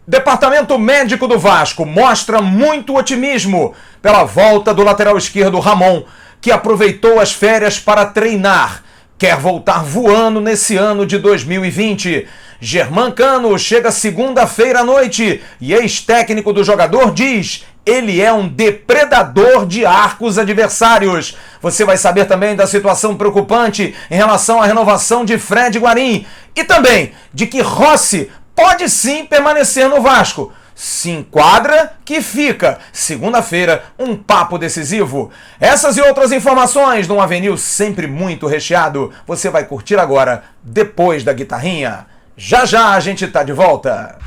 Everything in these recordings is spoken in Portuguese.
Departamento médico do Vasco mostra muito otimismo pela volta do lateral esquerdo Ramon, que aproveitou as férias para treinar. Quer voltar voando nesse ano de 2020. Germán Cano chega segunda-feira à noite e ex-técnico do jogador diz: ele é um depredador de arcos adversários. Você vai saber também da situação preocupante em relação à renovação de Fred Guarim e também de que Rossi pode sim permanecer no Vasco. Se enquadra que fica. Segunda-feira, um papo decisivo. Essas e outras informações num avenil sempre muito recheado. Você vai curtir agora, depois da guitarrinha. Já já a gente tá de volta.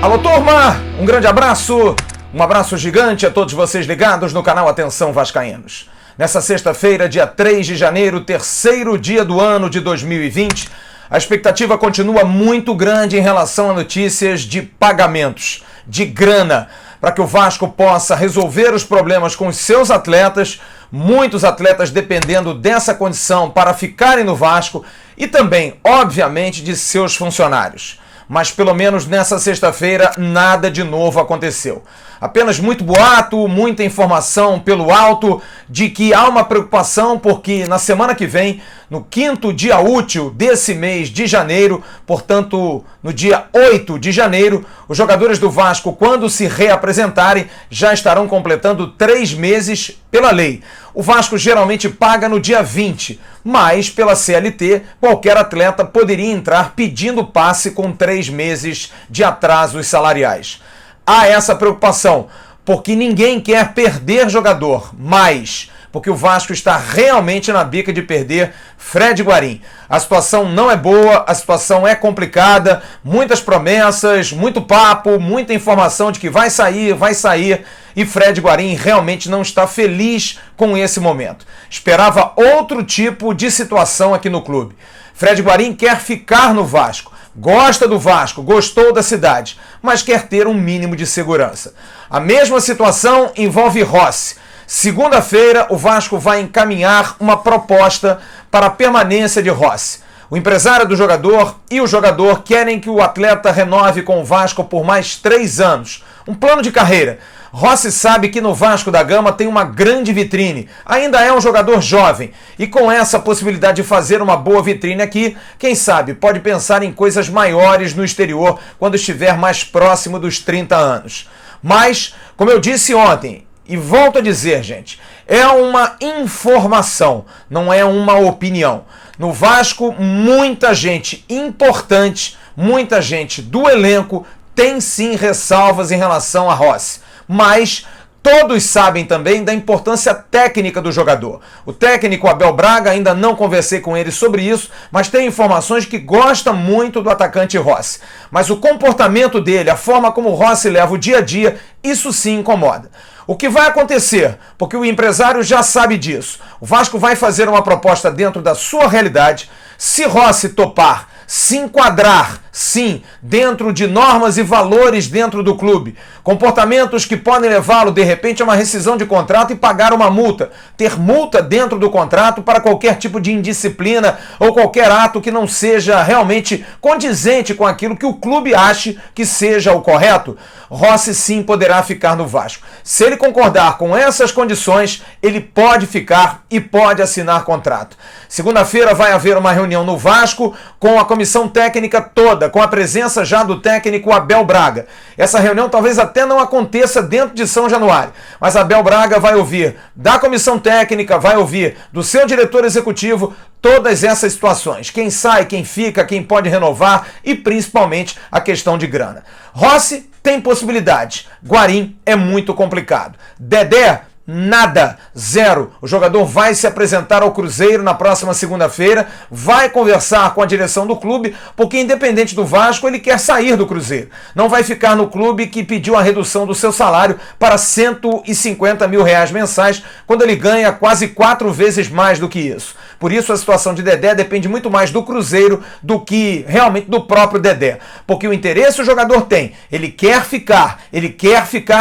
Alô, turma! Um grande abraço. Um abraço gigante a todos vocês ligados no canal Atenção Vascaínos. Nessa sexta-feira, dia 3 de janeiro, terceiro dia do ano de 2020, a expectativa continua muito grande em relação a notícias de pagamentos, de grana, para que o Vasco possa resolver os problemas com os seus atletas, muitos atletas dependendo dessa condição para ficarem no Vasco e também, obviamente, de seus funcionários. Mas pelo menos nessa sexta-feira nada de novo aconteceu. Apenas muito boato, muita informação pelo alto de que há uma preocupação porque na semana que vem, no quinto dia útil desse mês de janeiro, portanto no dia 8 de janeiro, os jogadores do Vasco, quando se reapresentarem, já estarão completando 3 meses pela lei. O Vasco geralmente paga no dia 20, mas pela CLT, qualquer atleta poderia entrar pedindo passe com 3 meses de atrasos salariais. Há essa preocupação, porque ninguém quer perder jogador, mas porque o Vasco está realmente na bica de perder Fred Guarim. A situação não é boa, a situação é complicada, muitas promessas, muito papo, muita informação de que vai sair, e Fred Guarim realmente não está feliz com esse momento. Esperava outro tipo de situação aqui no clube. Fred Guarim quer ficar no Vasco, gosta do Vasco, gostou da cidade, mas quer ter um mínimo de segurança. A mesma situação envolve Rossi. Segunda-feira, o Vasco vai encaminhar uma proposta para a permanência de Rossi. O empresário do jogador e o jogador querem que o atleta renove com o Vasco por mais 3 anos. Um plano de carreira. Rossi sabe que no Vasco da Gama tem uma grande vitrine. Ainda é um jogador jovem. E com essa possibilidade de fazer uma boa vitrine aqui, quem sabe pode pensar em coisas maiores no exterior quando estiver mais próximo dos 30 anos. Mas, como eu disse ontem, e volto a dizer, gente, é uma informação, não é uma opinião. No Vasco, muita gente importante, muita gente do elenco tem sim ressalvas em relação a Rossi. Mas todos sabem também da importância técnica do jogador. O técnico Abel Braga, ainda não conversei com ele sobre isso, mas tem informações de que gosta muito do atacante Rossi. Mas o comportamento dele, a forma como o Rossi leva o dia a dia, isso sim incomoda. O que vai acontecer? Porque o empresário já sabe disso. O Vasco vai fazer uma proposta dentro da sua realidade. Se Rossi topar, se enquadrar, sim, dentro de normas e valores dentro do clube, comportamentos que podem levá-lo, de repente, a uma rescisão de contrato e pagar uma multa, ter multa dentro do contrato para qualquer tipo de indisciplina ou qualquer ato que não seja realmente condizente com aquilo que o clube ache que seja o correto, Rossi sim poderá ficar no Vasco. Se ele concordar com essas condições, ele pode ficar e pode assinar contrato. Segunda-feira vai haver uma reunião no Vasco com a comissão técnica toda, com a presença já do técnico Abel Braga. Essa reunião talvez até não aconteça dentro de São Januário, mas Abel Braga vai ouvir da comissão técnica, vai ouvir do seu diretor executivo todas essas situações. Quem sai, quem fica, quem pode renovar e principalmente a questão de grana. Rossi tem possibilidade, Guarim é muito complicado. Dedé, nada, zero. O jogador vai se apresentar ao Cruzeiro na próxima segunda-feira, vai conversar com a direção do clube, porque independente do Vasco, ele quer sair do Cruzeiro. Não vai ficar no clube que pediu a redução do seu salário para R$150 mil mensais, quando ele ganha quase 4 vezes mais do que isso. Por isso a situação de Dedé depende muito mais do Cruzeiro do que realmente do próprio Dedé. Porque o interesse o jogador tem, ele quer ficar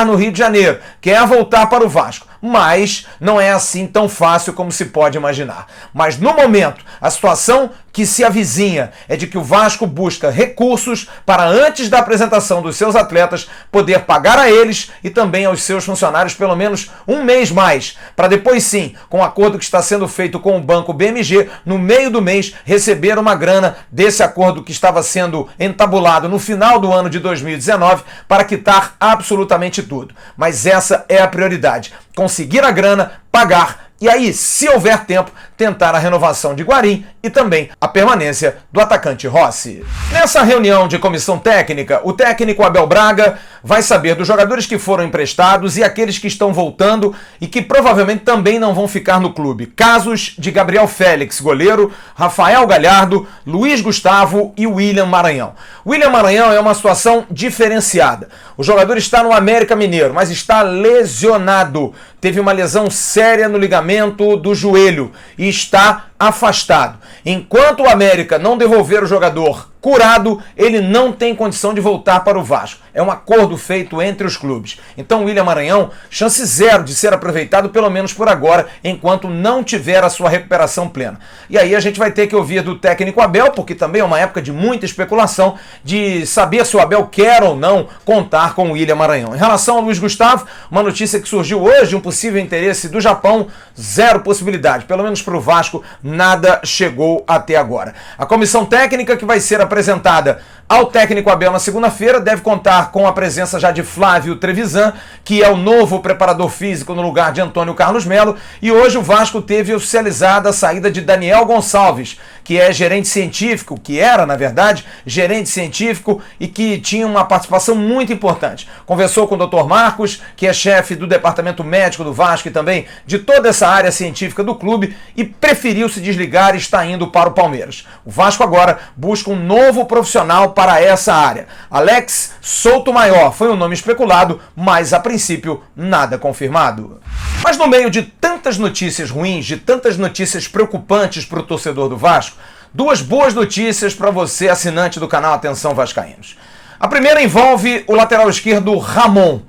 no Rio de Janeiro, quer voltar para o Vasco. mas não é assim tão fácil como se pode imaginar. Mas no momento, a situação que se avizinha é de que o Vasco busca recursos para, antes da apresentação dos seus atletas, poder pagar a eles e também aos seus funcionários pelo menos um mês mais, para depois sim, com o acordo que está sendo feito com o Banco BMG, no meio do mês, receber uma grana desse acordo que estava sendo entabulado no final do ano de 2019 para quitar absolutamente tudo. Mas essa é a prioridade: conseguir a grana, pagar e aí, se houver tempo, tentar a renovação de Guarim e também a permanência do atacante Rossi. Nessa reunião de comissão técnica, o técnico Abel Braga vai saber dos jogadores que foram emprestados e aqueles que estão voltando e que provavelmente também não vão ficar no clube. Casos de Gabriel Félix, goleiro, Rafael Galhardo, Luiz Gustavo e William Maranhão. William Maranhão é uma situação diferenciada. O jogador está no América Mineiro, mas está lesionado. Teve uma lesão séria no ligamento do joelho e está afastado. Enquanto o América não devolver o jogador curado, ele não tem condição de voltar para o Vasco. É um acordo feito entre os clubes. Então, William Maranhão, chance zero de ser aproveitado, pelo menos por agora, enquanto não tiver a sua recuperação plena. E aí a gente vai ter que ouvir do técnico Abel, porque também é uma época de muita especulação, de saber se o Abel quer ou não contar com o William Maranhão. Em relação ao Luiz Gustavo, uma notícia que surgiu hoje, um possível interesse do Japão, zero possibilidade. Pelo menos para o Vasco, nada chegou até agora. A comissão técnica que vai ser apresentada ao técnico Abel na segunda-feira deve contar com a presença já de Flávio Trevisan, que é o novo preparador físico no lugar de Antônio Carlos Melo, e hoje o Vasco teve oficializada a saída de Daniel Gonçalves, que é gerente científico, que era, na verdade, gerente científico e que tinha uma participação muito importante. Conversou com o Dr. Marcos, que é chefe do departamento médico do Vasco e também de toda essa área científica do clube, e preferiu se desligar e está indo para o Palmeiras. O Vasco agora busca um novo profissional para essa área. Alex Soutomaior foi um nome especulado, mas a princípio nada confirmado. Mas no meio de tantas notícias ruins, de tantas notícias preocupantes para o torcedor do Vasco, duas boas notícias para você, assinante do canal Atenção Vascaínos. A primeira envolve o lateral esquerdo Ramon.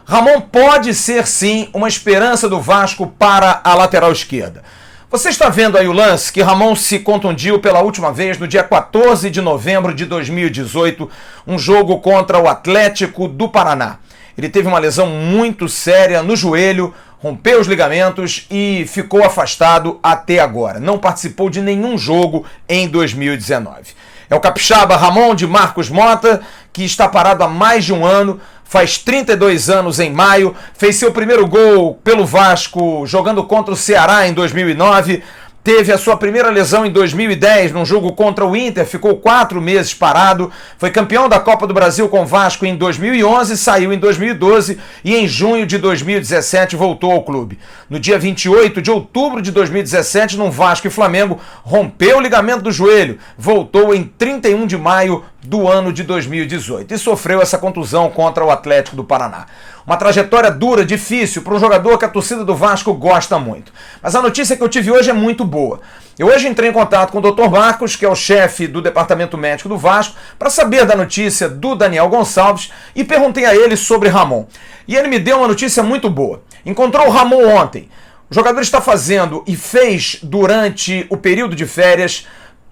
Ramon pode ser sim uma esperança do Vasco para a lateral esquerda. Você está vendo aí o lance que Ramon se contundiu pela última vez no dia 14 de novembro de 2018, um jogo contra o Atlético do Paraná. Ele teve uma lesão muito séria no joelho, rompeu os ligamentos e ficou afastado até agora. Não participou de nenhum jogo em 2019. É o capixaba Ramon de Marcos Mota, que está parado há mais de um ano, faz 32 anos em maio, fez seu primeiro gol pelo Vasco jogando contra o Ceará em 2009, teve a sua primeira lesão em 2010 num jogo contra o Inter, ficou 4 meses parado, foi campeão da Copa do Brasil com o Vasco em 2011, saiu em 2012 e em junho de 2017 voltou ao clube. No dia 28 de outubro de 2017, num Vasco e Flamengo, rompeu o ligamento do joelho, voltou em 31 de maio do ano de 2018 e sofreu essa contusão contra o Atlético do Paraná. Uma trajetória dura, difícil, para um jogador que a torcida do Vasco gosta muito. Mas a notícia que eu tive hoje é muito boa. Eu hoje entrei em contato com o Dr. Marcos, que é o chefe do departamento médico do Vasco, para saber da notícia do Daniel Gonçalves e perguntei a ele sobre Ramon. E ele me deu uma notícia muito boa. Encontrou o Ramon ontem. O jogador está fazendo e fez durante o período de férias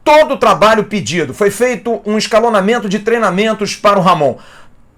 todo o trabalho pedido. Foi feito um escalonamento de treinamentos para o Ramon.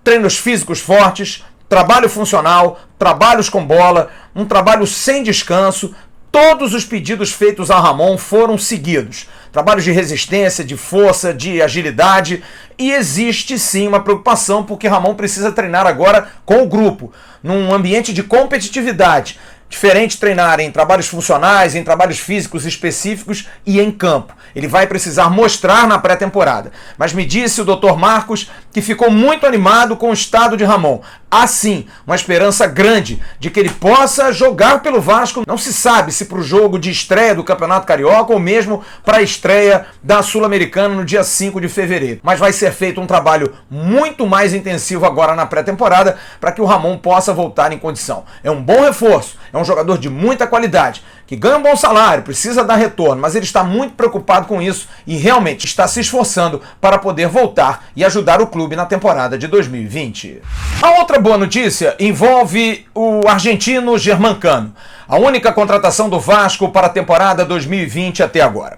Treinos físicos fortes, trabalho funcional, trabalhos com bola, um trabalho sem descanso. Todos os pedidos feitos a Ramon foram seguidos. Trabalhos de resistência, de força, de agilidade. E existe sim uma preocupação porque Ramon precisa treinar agora com o grupo, num ambiente de competitividade. Diferente treinar em trabalhos funcionais, em trabalhos físicos específicos e em campo. Ele vai precisar mostrar na pré-temporada. Mas me disse o Dr. Marcos que ficou muito animado com o estado de Ramon. Há sim uma esperança grande de que ele possa jogar pelo Vasco. Não se sabe se para o jogo de estreia do Campeonato Carioca ou mesmo para a estreia da Sul-Americana no dia 5 de fevereiro. Mas vai ser feito um trabalho muito mais intensivo agora na pré-temporada para que o Ramon possa voltar em condição. É um bom reforço. É um um jogador de muita qualidade, que ganha um bom salário, precisa dar retorno, mas ele está muito preocupado com isso e realmente está se esforçando para poder voltar e ajudar o clube na temporada de 2020. A outra boa notícia envolve o argentino Germán Cano, a única contratação do Vasco para a temporada 2020 até agora.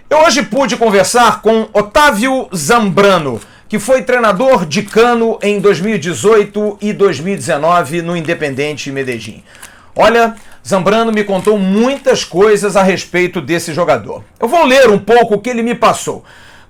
Eu hoje pude conversar com Otávio Zambrano, que foi treinador de Cano em 2018 e 2019 no Independente Medellín. Olha, Zambrano me contou muitas coisas a respeito desse jogador. Eu vou ler um pouco o que ele me passou.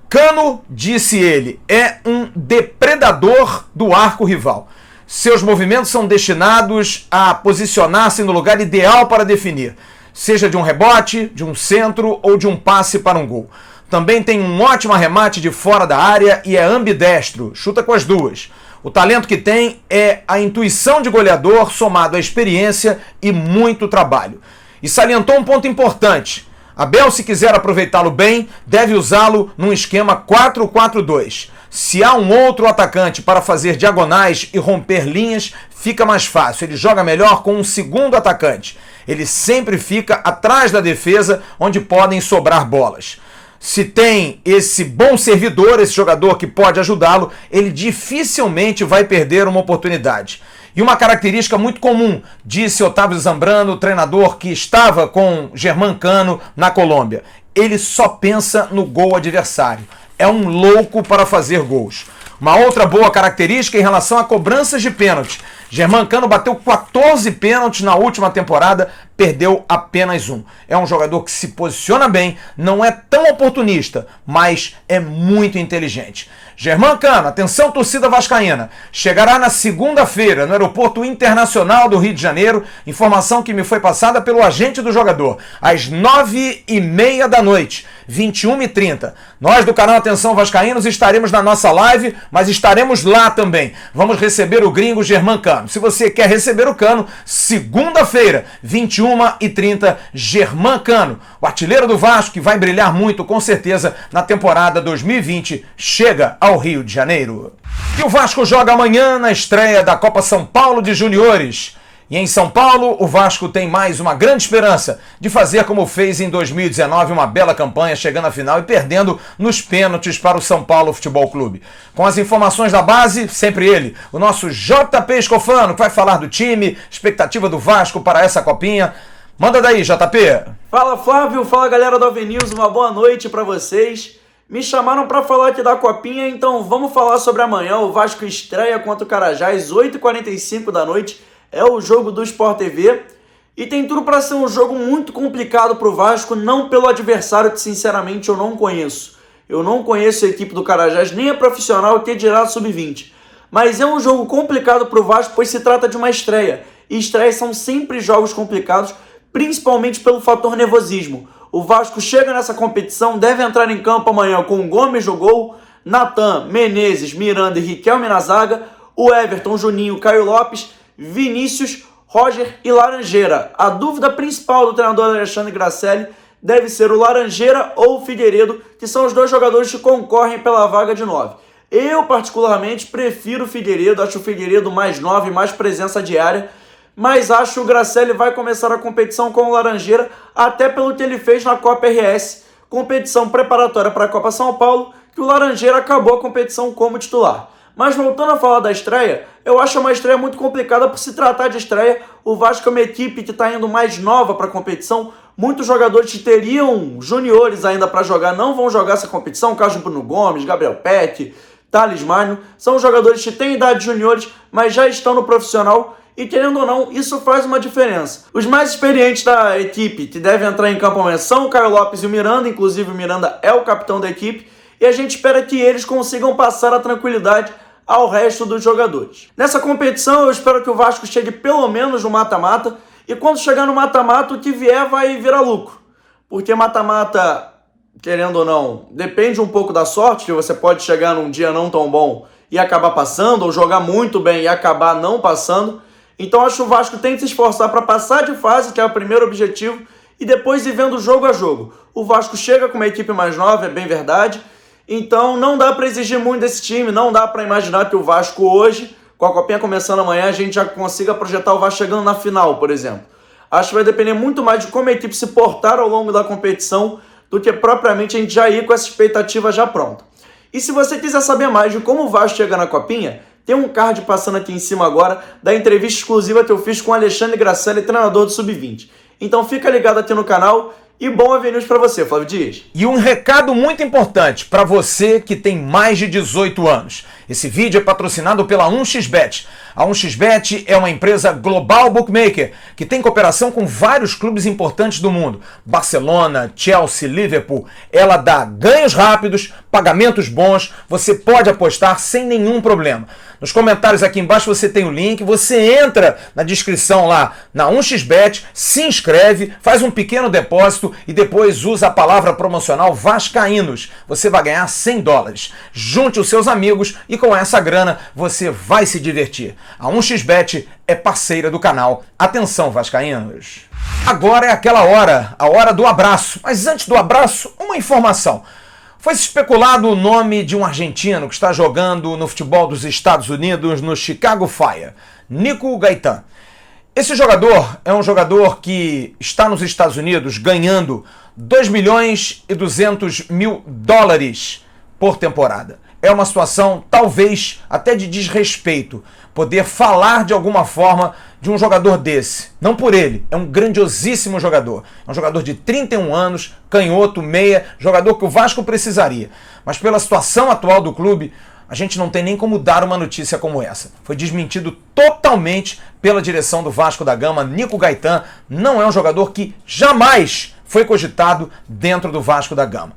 Cano, disse ele, é um depredador do arco rival. Seus movimentos são destinados a posicionar-se no lugar ideal para definir, seja de um rebote, de um centro ou de um passe para um gol. Também tem um ótimo arremate de fora da área e é ambidestro, chuta com as duas. O talento que tem é a intuição de goleador somado à experiência e muito trabalho. E salientou um ponto importante. Abel, se quiser aproveitá-lo bem, deve usá-lo num esquema 4-4-2. Se há um outro atacante para fazer diagonais e romper linhas, fica mais fácil. Ele joga melhor com um segundo atacante. Ele sempre fica atrás da defesa, onde podem sobrar bolas. Se tem esse bom servidor, esse jogador que pode ajudá-lo, ele dificilmente vai perder uma oportunidade. E uma característica muito comum, disse Otávio Zambrano, treinador que estava com Germán Cano na Colômbia. Ele só pensa no gol adversário. É um louco para fazer gols. Uma outra boa característica em relação a cobranças de pênalti. Germán Cano bateu 14 pênaltis na última temporada, perdeu apenas um. É um jogador que se posiciona bem, não é tão oportunista, mas é muito inteligente. Germán Cano, atenção torcida vascaína, chegará na segunda-feira no Aeroporto Internacional do Rio de Janeiro, informação que me foi passada pelo agente do jogador, às 9h30 da noite, 21h30. Nós do canal Atenção Vascaínos estaremos na nossa live, mas estaremos lá também. Vamos receber o gringo Germán Cano. Se você quer receber o Cano, segunda-feira, 21h30, Germán Cano, o artilheiro do Vasco, que vai brilhar muito, com certeza, na temporada 2020, chega ao Rio de Janeiro. E o Vasco joga amanhã na estreia da Copa São Paulo de Juniores. E em São Paulo, o Vasco tem mais uma grande esperança de fazer como fez em 2019, uma bela campanha, chegando à final e perdendo nos pênaltis para o São Paulo Futebol Clube. Com as informações da base, sempre ele, o nosso JP Escofano, que vai falar do time, expectativa do Vasco para essa copinha. Manda daí, JP. Fala, Flávio, fala galera do AVNews, uma boa noite para vocês. Me chamaram para falar aqui da copinha, então vamos falar sobre amanhã. O Vasco estreia contra o Carajás, 8h45 da noite. É o jogo do Sport TV e tem tudo para ser um jogo muito complicado para o Vasco, não pelo adversário que sinceramente eu não conheço. Eu não conheço a equipe do Carajás, nem a profissional, que dirá sub-20. Mas é um jogo complicado para o Vasco, pois se trata de uma estreia. E estreias são sempre jogos complicados, principalmente pelo fator nervosismo. O Vasco chega nessa competição, deve entrar em campo amanhã com Gomes no gol, Natan, Menezes, Miranda e Riquelme na zaga, o Everton, Juninho, Caio Lopes, Vinícius, Roger e Laranjeira. A dúvida principal do treinador Alexandre Gracelli deve ser o Laranjeira ou o Figueiredo, que são os dois jogadores que concorrem pela vaga de 9. Eu, particularmente, prefiro o Figueiredo, acho o Figueiredo mais 9, mais presença diária, mas acho que o Gracelli vai começar a competição com o Laranjeira, até pelo que ele fez na Copa RS, competição preparatória para a Copa São Paulo, que o Laranjeira acabou a competição como titular. Mas voltando a falar da estreia, eu acho uma estreia muito complicada por se tratar de estreia. O Vasco é uma equipe que está indo mais nova para a competição. Muitos jogadores que teriam juniores ainda para jogar não vão jogar essa competição. O caso de Bruno Gomes, Gabriel Peck, Thales Magno. São jogadores que têm idade de juniores, mas já estão no profissional. E querendo ou não, isso faz uma diferença. Os mais experientes da equipe que devem entrar em campo amanhã são o Caio Lopes e o Miranda. Inclusive o Miranda é o capitão da equipe. E a gente espera que eles consigam passar a tranquilidade ao resto dos jogadores. Nessa competição eu espero que o Vasco chegue pelo menos no mata-mata, e quando chegar no mata-mata o que vier vai virar lucro, porque mata-mata, querendo ou não, depende um pouco da sorte, que você pode chegar num dia não tão bom e acabar passando, ou jogar muito bem e acabar não passando. Então acho que o Vasco tem que se esforçar para passar de fase, que é o primeiro objetivo, e depois ir vendo jogo a jogo. O Vasco chega com uma equipe mais nova, é bem verdade. Então não dá para exigir muito desse time, não dá para imaginar que o Vasco hoje, com a copinha começando amanhã, a gente já consiga projetar o Vasco chegando na final, por exemplo. Acho que vai depender muito mais de como a equipe se portar ao longo da competição do que propriamente a gente já ir com essa expectativa já pronta. E se você quiser saber mais de como o Vasco chega na Copinha, tem um card passando aqui em cima agora da entrevista exclusiva que eu fiz com o Alexandre Gracelli, treinador do Sub-20. Então fica ligado aqui no canal e bom Avenues para você, Flávio Dias. E um recado muito importante para você que tem mais de 18 anos. Esse vídeo é patrocinado pela 1xBet. A 1xBet é uma empresa global bookmaker que tem cooperação com vários clubes importantes do mundo. Barcelona, Chelsea, Liverpool. Ela dá ganhos rápidos, pagamentos bons, você pode apostar sem nenhum problema. Nos comentários aqui embaixo você tem o link, você entra na descrição lá na 1xBet, se inscreve, faz um pequeno depósito e depois usa a palavra promocional Vascaínos. Você vai ganhar $100. Junte os seus amigos e com essa grana você vai se divertir. A 1xBet é parceira do canal. Atenção, Vascaínos! Agora é aquela hora, a hora do abraço. Mas antes do abraço, uma informação. Foi especulado o nome de um argentino que está jogando no futebol dos Estados Unidos no Chicago Fire, Nico Gaitan. Esse jogador é um jogador que está nos Estados Unidos ganhando $2.200.000 por temporada. É uma situação, talvez, até de desrespeito, poder falar de alguma forma de um jogador desse. Não por ele, é um grandiosíssimo jogador. É um jogador de 31 anos, canhoto, meia, jogador que o Vasco precisaria. Mas pela situação atual do clube, a gente não tem nem como dar uma notícia como essa. Foi desmentido totalmente pela direção do Vasco da Gama. Nico Gaitan não é um jogador que jamais foi cogitado dentro do Vasco da Gama.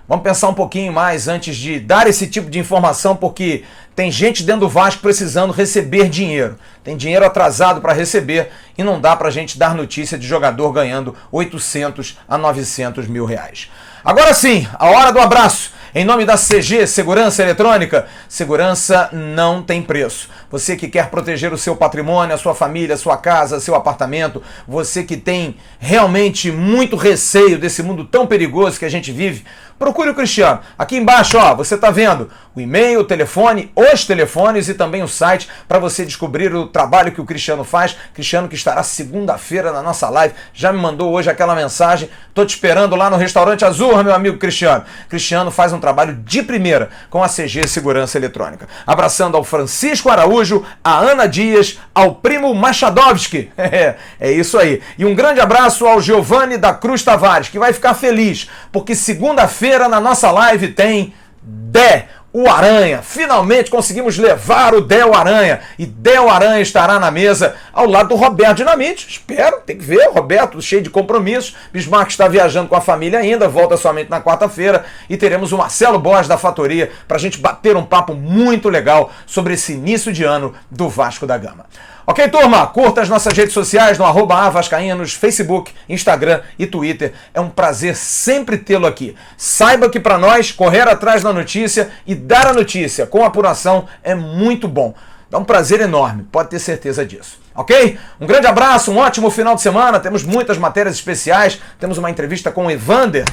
Vamos pensar um pouquinho mais antes de dar esse tipo de informação, porque tem gente dentro do Vasco precisando receber dinheiro. Tem dinheiro atrasado para receber e não dá para a gente dar notícia de jogador ganhando 800 a 900 mil reais. Agora sim, a hora do abraço. Em nome da CG Segurança Eletrônica, segurança não tem preço. Você que quer proteger o seu patrimônio, a sua família, a sua casa, seu apartamento, você que tem realmente muito receio desse mundo tão perigoso que a gente vive, procure o Cristiano. Aqui embaixo, ó, você está vendo o e-mail, o telefone, os telefones e também o site para você descobrir o trabalho que o Cristiano faz. Cristiano que estará segunda-feira na nossa live, já me mandou hoje aquela mensagem. Tô te esperando lá no Restaurante Azul, meu amigo Cristiano. Cristiano faz um trabalho de primeira com a CG Segurança Eletrônica. Abraçando ao Francisco Araújo, a Ana Dias, ao primo Machadovski. É isso aí. E um grande abraço ao Giovanni da Cruz Tavares, que vai ficar feliz, porque segunda-feira na nossa live tem Dé, o Aranha. Finalmente conseguimos levar o Dé, o Aranha. E Dé, o Aranha estará na mesa ao lado do Roberto Dinamite. Espero, tem que ver. Roberto, cheio de compromissos. Bismarck está viajando com a família ainda, volta somente na quarta-feira. E teremos o Marcelo Borges da Fatoria para a gente bater um papo muito legal sobre esse início de ano do Vasco da Gama. Ok, turma? Curta as nossas redes sociais no @avascaínos, Facebook, Instagram e Twitter. É um prazer sempre tê-lo aqui. Saiba que para nós, correr atrás da notícia e dar a notícia com apuração é muito bom. Dá um prazer enorme, pode ter certeza disso. Ok? Um grande abraço, um ótimo final de semana. Temos muitas matérias especiais. Temos uma entrevista com o Evander,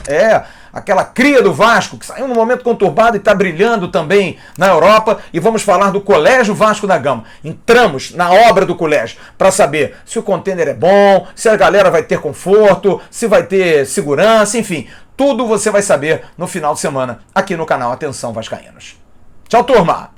aquela cria do Vasco, que saiu num momento conturbado e está brilhando também na Europa. E vamos falar do Colégio Vasco da Gama. Entramos na obra do colégio para saber se o container é bom, se a galera vai ter conforto, se vai ter segurança, enfim. Tudo você vai saber no final de semana aqui no canal Atenção Vascaínos. Tchau, turma!